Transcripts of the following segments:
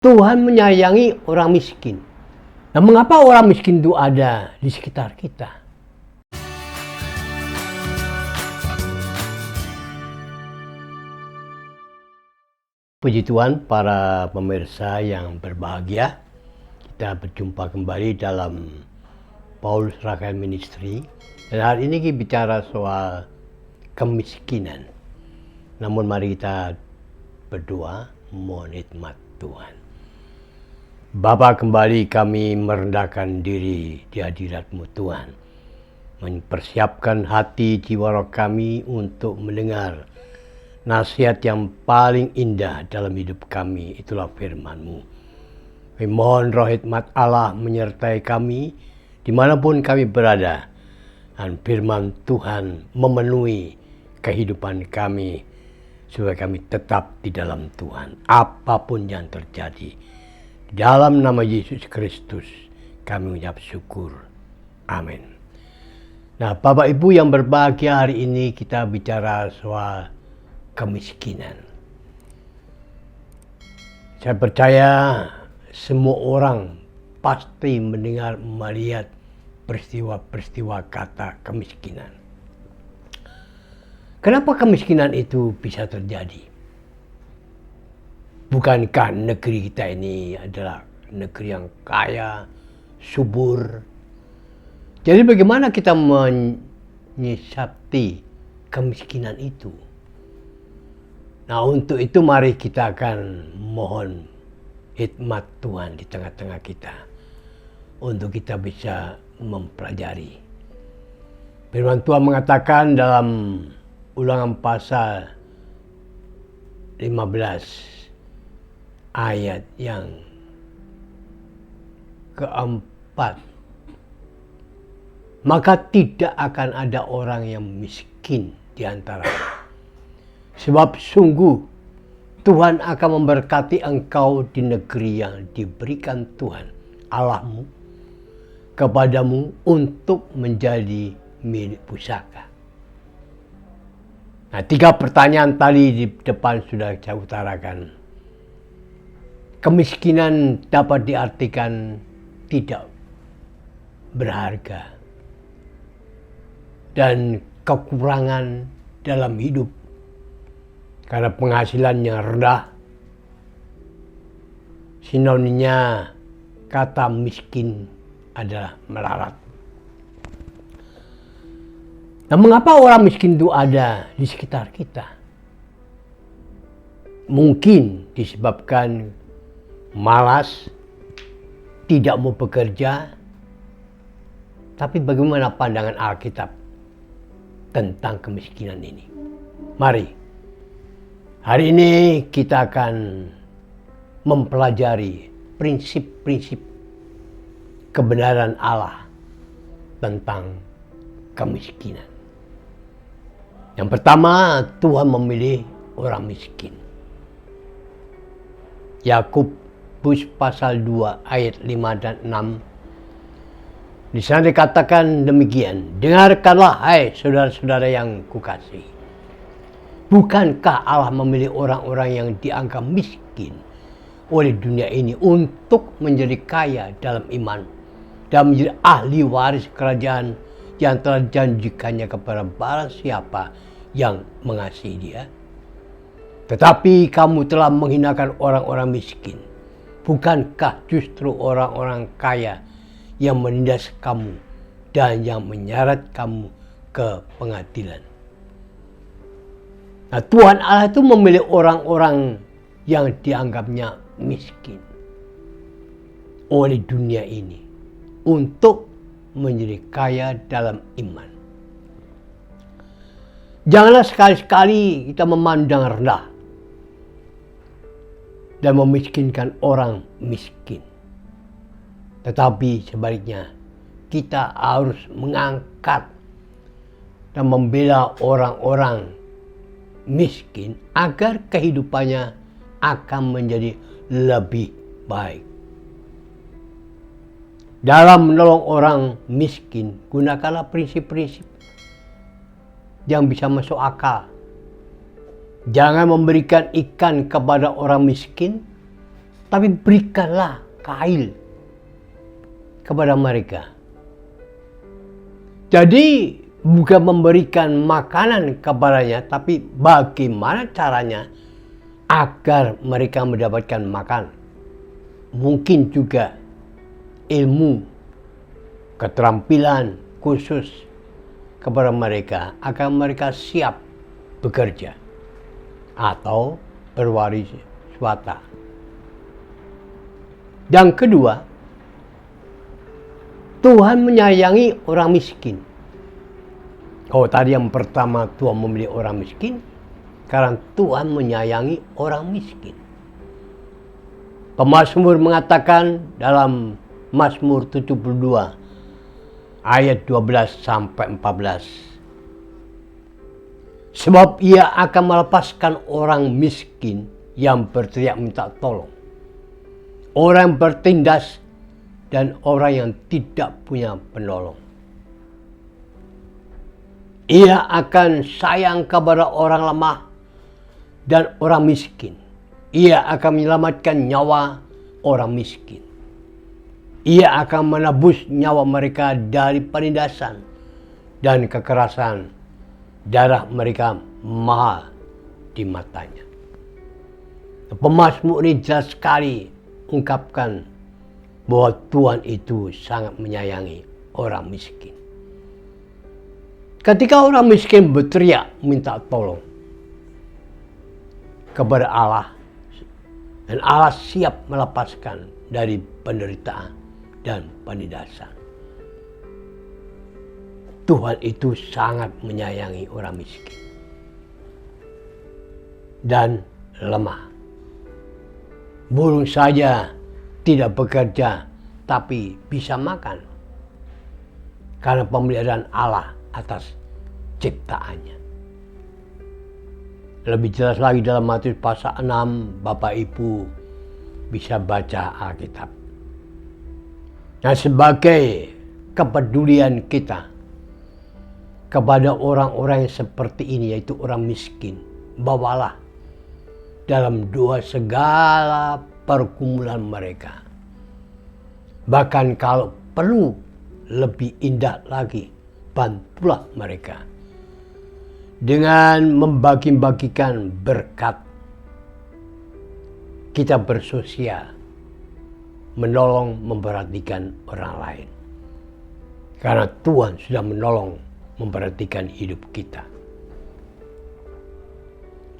Tuhan menyayangi orang miskin. Nah, mengapa orang miskin itu ada di sekitar kita? Puji Tuhan, para pemirsa yang berbahagia. Kita berjumpa kembali dalam Paulus Rafael Ministry. Dan hari ini kita bicara soal kemiskinan. Namun mari kita berdoa, mohon hikmat Tuhan. Bapa, kembali kami merendahkan diri di hadirat-Mu Tuhan. Mempersiapkan hati jiwa roh kami untuk mendengar nasihat yang paling indah dalam hidup kami. Itulah firman-Mu. Kami mohon roh hikmat Allah menyertai kami dimanapun kami berada. Dan firman Tuhan memenuhi kehidupan kami supaya kami tetap di dalam Tuhan. Apapun yang terjadi. Dalam nama Yesus Kristus kami mengucap syukur. Amin. Nah, Bapak Ibu yang berbahagia, hari ini kita bicara soal kemiskinan. Saya percaya semua orang pasti mendengar, melihat peristiwa-peristiwa kata kemiskinan. Kenapa kemiskinan itu bisa terjadi? Bukankah negeri kita ini adalah negeri yang kaya, subur? Jadi bagaimana kita menyiasati kemiskinan itu? Nah, untuk itu mari kita akan mohon hikmat Tuhan di tengah-tengah kita. Untuk kita bisa mempelajari. Firman Tuhan mengatakan dalam Ulangan pasal 15. Ayat yang keempat, maka tidak akan ada orang yang miskin di antara, sebab sungguh Tuhan akan memberkati engkau di negeri yang diberikan Tuhan Allahmu kepadamu untuk menjadi milik pusaka. Nah, 3 pertanyaan tadi di depan sudah saya utarakan. Kemiskinan dapat diartikan tidak berharga dan kekurangan dalam hidup karena penghasilannya rendah. Sinonimnya kata miskin adalah melarat. Nah, mengapa orang miskin itu ada di sekitar kita? Mungkin disebabkan malas, tidak mau bekerja. Tapi bagaimana pandangan Alkitab tentang kemiskinan ini? Mari, hari ini kita akan mempelajari prinsip-prinsip kebenaran Allah tentang kemiskinan. Yang pertama, Tuhan memilih orang miskin. Yakub pasal 2 ayat 5 dan 6. Di sana dikatakan demikian, dengarkanlah hai saudara-saudara yang kukasihi. Bukankah Allah memilih orang-orang yang dianggap miskin oleh dunia ini untuk menjadi kaya dalam iman dan menjadi ahli waris kerajaan yang telah dijanjikannya kepada barang siapa yang mengasihi Dia? Tetapi kamu telah menghinakan orang-orang miskin. Bukankah justru orang-orang kaya yang menindas kamu dan yang menyeret kamu ke pengadilan? Nah, Tuhan Allah itu memilih orang-orang yang dianggapnya miskin oleh dunia ini untuk menjadi kaya dalam iman. Janganlah sekali-sekali kita memandang rendah dan memiskinkan orang miskin. Tetapi sebaliknya, kita harus mengangkat dan membela orang-orang miskin agar kehidupannya akan menjadi lebih baik. Dalam menolong orang miskin, gunakanlah prinsip-prinsip yang bisa masuk akal. Jangan memberikan ikan kepada orang miskin tapi berikanlah kail kepada mereka. Jadi bukan memberikan makanan kepadanya, tapi bagaimana caranya agar mereka mendapatkan makan. Mungkin juga ilmu, keterampilan khusus kepada mereka agar mereka siap bekerja atau berwaris swasta. Yang kedua, Tuhan menyayangi orang miskin. Oh, tadi yang pertama Tuhan memilih orang miskin, sekarang Tuhan menyayangi orang miskin. Pemazmur mengatakan dalam Mazmur 72 ayat 12 sampai 14. Sebab ia akan melepaskan orang miskin yang berteriak minta tolong, orang yang bertindas, dan orang yang tidak punya penolong. Ia akan sayang kepada orang lemah dan orang miskin. Ia akan menyelamatkan nyawa orang miskin. Ia akan menebus nyawa mereka dari penindasan dan kekerasan. Darah mereka mahal di matanya. Pemazmur ini jelas sekali ungkapkan bahwa Tuhan itu sangat menyayangi orang miskin. Ketika orang miskin berteriak minta tolong kepada Allah, dan Allah siap melepaskan dari penderitaan dan penindasan. Tuhan itu sangat menyayangi orang miskin dan lemah. Burung saja tidak bekerja tapi bisa makan karena pemeliharaan Allah atas ciptaannya. Lebih jelas lagi dalam Matius pasal 6, Bapak Ibu bisa baca Alkitab. Nah, sebagai kepedulian kita kepada orang-orang yang seperti ini, yaitu orang miskin, bawalah dalam doa segala pergumulan mereka. Bahkan kalau perlu lebih indah lagi, bantulah mereka dengan membagi-bagikan berkat. Kita bersosial, menolong, memperhatikan orang lain. Karena Tuhan sudah menolong, memperhatikan hidup kita.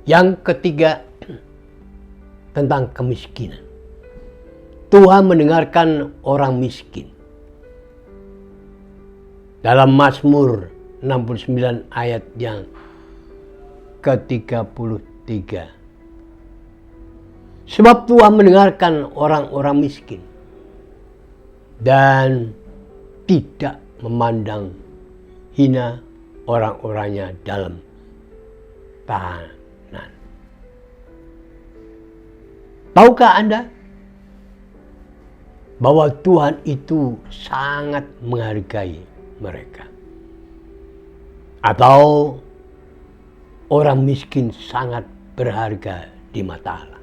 Yang ketiga, tentang kemiskinan. Tuhan mendengarkan orang miskin. Dalam Mazmur 69 ayat yang ke-33. Sebab Tuhan mendengarkan orang-orang miskin dan tidak memandang hina orang-orangnya dalam tahanan. Tahukah Anda bahwa Tuhan itu sangat menghargai mereka? Atau orang miskin sangat berharga di mata Allah?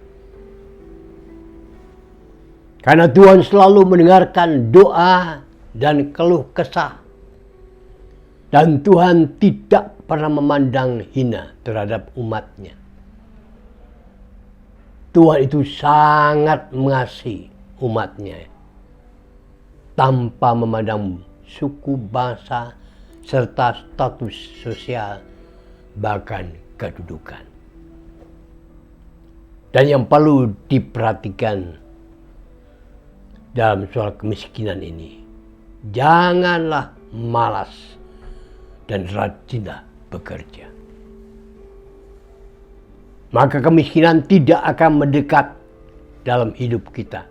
Karena Tuhan selalu mendengarkan doa dan keluh kesah. Dan Tuhan tidak pernah memandang hina terhadap umatnya. Tuhan itu sangat mengasihi umatnya, tanpa memandang suku, bangsa, serta status sosial, bahkan kedudukan. Dan yang perlu diperhatikan dalam soal kemiskinan ini, janganlah malas dan rajinlah bekerja. Maka kemiskinan tidak akan mendekat dalam hidup kita.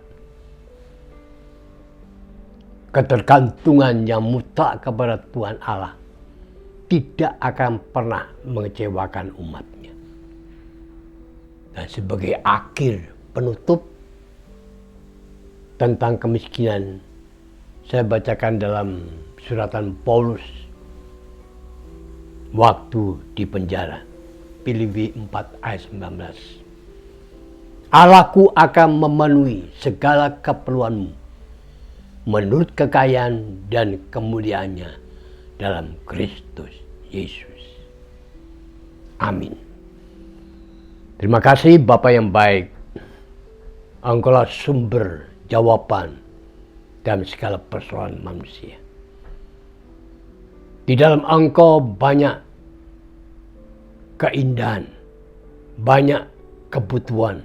Ketergantungan yang mutlak kepada Tuhan Allah tidak akan pernah mengecewakan umatnya. Dan sebagai akhir penutup tentang kemiskinan, saya bacakan dalam suratan Paulus waktu di penjara. Filipi 4 ayat 19. Allahku akan memenuhi segala keperluanmu menurut kekayaan dan kemuliaannya dalam Kristus Yesus. Amin. Terima kasih Bapa yang baik. Engkaulah sumber jawaban dalam segala persoalan manusia. Di dalam Engkau banyak keindahan, banyak kebutuhan,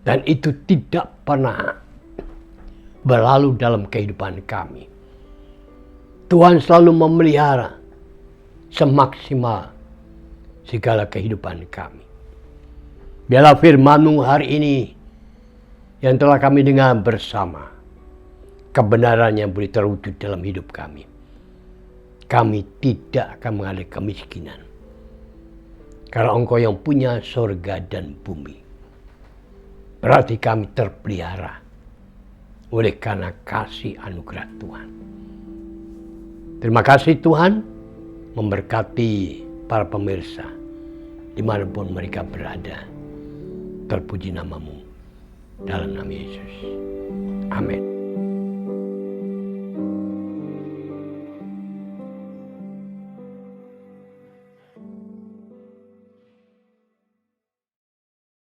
dan itu tidak pernah berlalu dalam kehidupan kami. Tuhan selalu memelihara semaksimal segala kehidupan kami. Biarlah firman-Mu hari ini yang telah kami dengar bersama, kebenaran yang boleh terwujud dalam hidup kami. Kami tidak akan mengalami kemiskinan, karena Engkau yang punya surga dan bumi. Berarti kami terpelihara oleh karena kasih anugerah Tuhan. Terima kasih Tuhan, memberkati para pemirsa dimanapun mereka berada. Terpuji nama-Mu dalam nama Yesus. Amin.